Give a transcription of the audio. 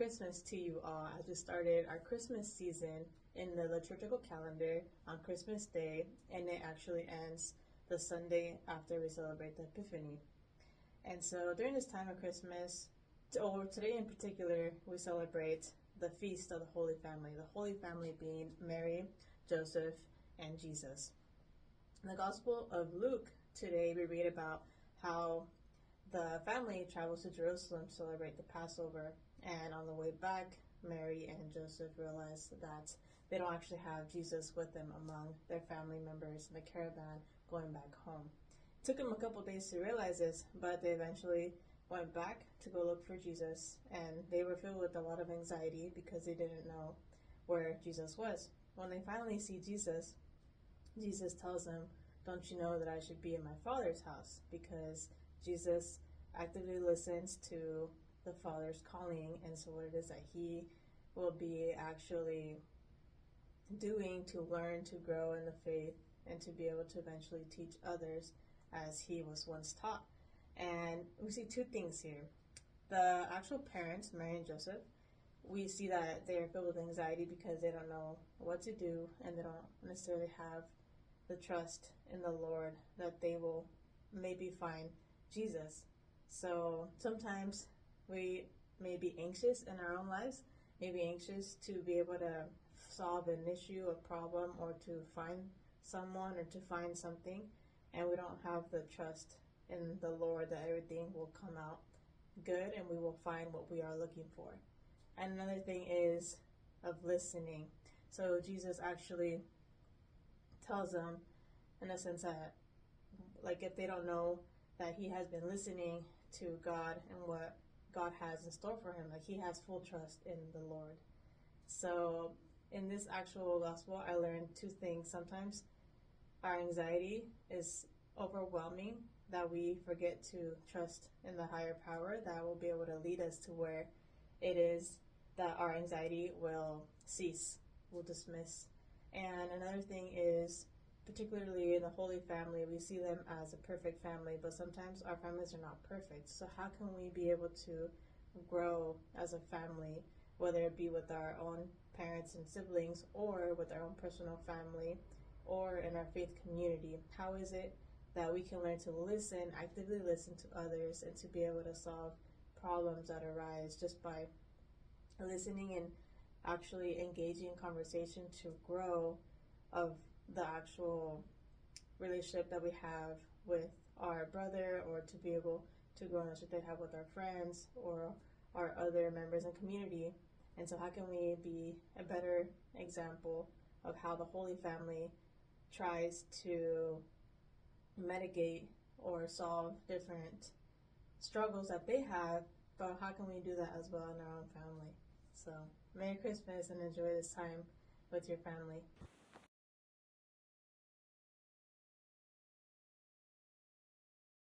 Christmas to you all as we started our Christmas season in the liturgical calendar on Christmas Day, and it actually ends the Sunday after we celebrate the Epiphany. And so during this time of Christmas, or today in particular, we celebrate the feast of the Holy Family, the Holy Family being Mary, Joseph, and Jesus. In the Gospel of Luke today, we read about how the family travels to Jerusalem to celebrate the Passover, and on the way back, Mary and Joseph realize that they don't actually have Jesus with them among their family members in the caravan going back home. It took them a couple days to realize this, but they eventually went back to go look for Jesus, and they were filled with a lot of anxiety because they didn't know where Jesus was. When they finally see Jesus, Jesus tells them, "Don't you know that I should be in my Father's house?" Because Jesus actively listens to the Father's calling, and so what it is that he will be actually doing to learn to grow in the faith and to be able to eventually teach others as he was once taught. And we see two things here. The actual parents, Mary and Joseph, we see that they are filled with anxiety because they don't know what to do, and they don't necessarily have the trust in the Lord that they will maybe find Jesus. So sometimes we may be anxious in our own lives, maybe anxious to be able to solve an issue, a problem, or to find someone or to find something, and we don't have the trust in the Lord that everything will come out good and we will find what we are looking for. And another thing is of listening. So Jesus actually tells them, in a sense, that like if they don't know that he has been listening to God and what God has in store for him, like he has full trust in the Lord. So in this actual gospel, I learned two things. Sometimes our anxiety is overwhelming, that we forget to trust in the higher power that will be able to lead us to where it is that our anxiety will cease, will dismiss. And another thing is, particularly in the Holy Family, we see them as a perfect family, but sometimes our families are not perfect. So how can we be able to grow as a family, whether it be with our own parents and siblings, or with our own personal family, or in our faith community? How is it that we can learn to listen, actively listen to others, and to be able to solve problems that arise just by listening and actually engaging in conversation to grow of the actual relationship that we have with our brother, or to be able to grow in the relationship that we have with our friends or our other members in community. And so how can we be a better example of how the Holy Family tries to mitigate or solve different struggles that they have, but how can we do that as well in our own family? So Merry Christmas and enjoy this time with your family.